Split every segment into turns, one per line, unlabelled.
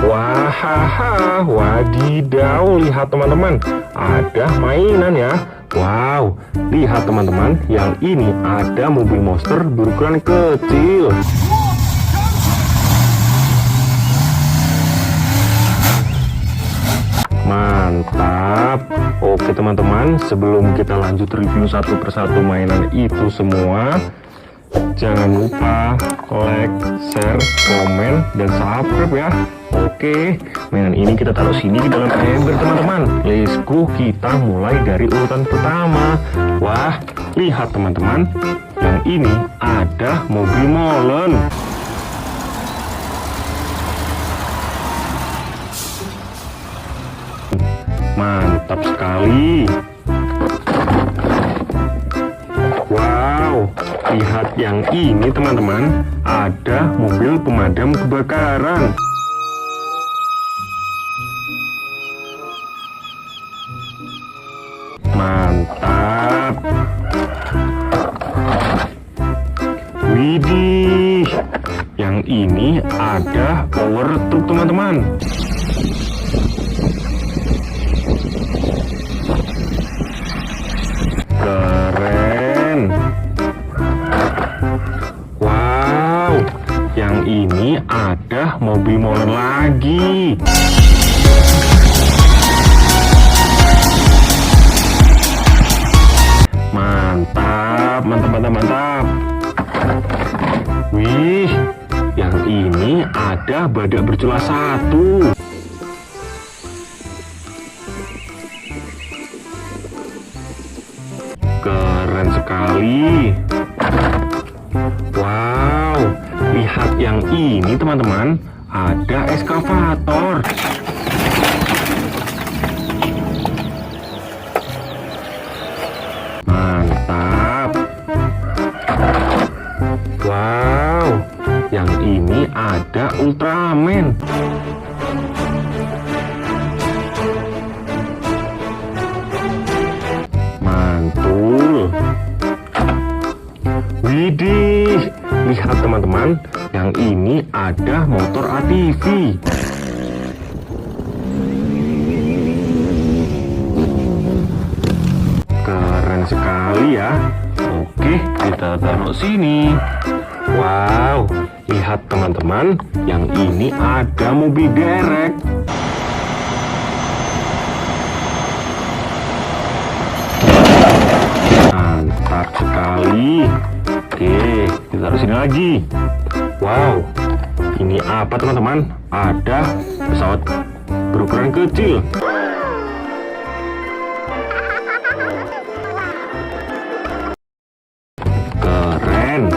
Wahaha, wadidaw, lihat teman-teman, ada mainan ya. Wow, lihat teman-teman, yang ini ada mobil monster berukuran kecil. Mantap. Oke teman-teman, sebelum kita lanjut review satu persatu mainan itu semua, jangan lupa like, share, komen, dan subscribe ya. Oke, mainan ini kita taruh sini di dalam ember teman-teman. Let's go, kita mulai dari urutan pertama. Wah, lihat teman-teman, yang ini ada mobil molen. Mantap sekali. Wow, lihat yang ini teman-teman, ada mobil pemadam kebakaran. Mantap. Widih, yang ini ada power truk teman-teman. Keren. Wow, yang ini ada mobil molen lagi. Mantap, mantap. Wih, yang ini ada badak bercula satu. Keren sekali. Wow, lihat yang ini teman-teman, ada eskavator. Mantap. Wow, yang ini ada Ultraman. Mantul. Widih, lihat teman-teman, yang ini ada motor ATV. Keren sekali ya. Oke, kita taruh sini. Wow, lihat teman-teman, yang ini ada mobil derek. Mantap sekali. Oke, kita taruh sini lagi. Wow, ini apa teman-teman? Ada pesawat berukuran kecil. Keren.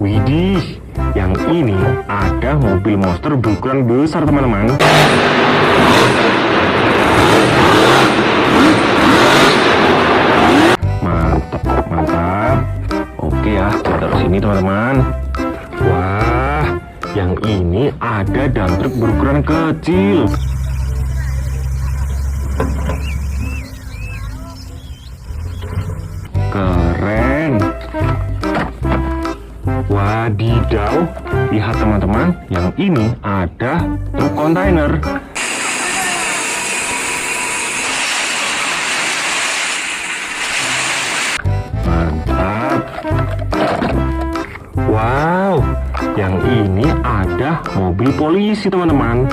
Widih, yang ini ada mobil monster berukuran besar teman-teman. Mantap. Oke ya, kita taruh sini teman-teman. Wah, yang ini ada dump truck berukuran kecil. Keren. Wadidaw, lihat teman-teman, yang ini ada truk kontainer. Mantap. Wow, yang ini ada mobil polisi teman-teman.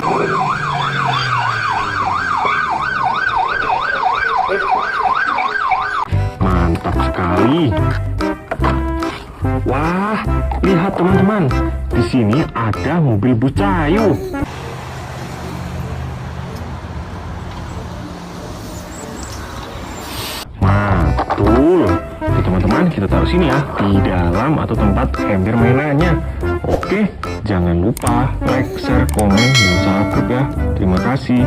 Mantap sekali. Wah, lihat teman-teman, di sini ada mobil bus Cahayu. Mantul. Oke teman-teman, kita taruh sini ya, di dalam atau tempat ember mainannya. Oke, jangan lupa like, share, komen, dan subscribe ya. Terima kasih.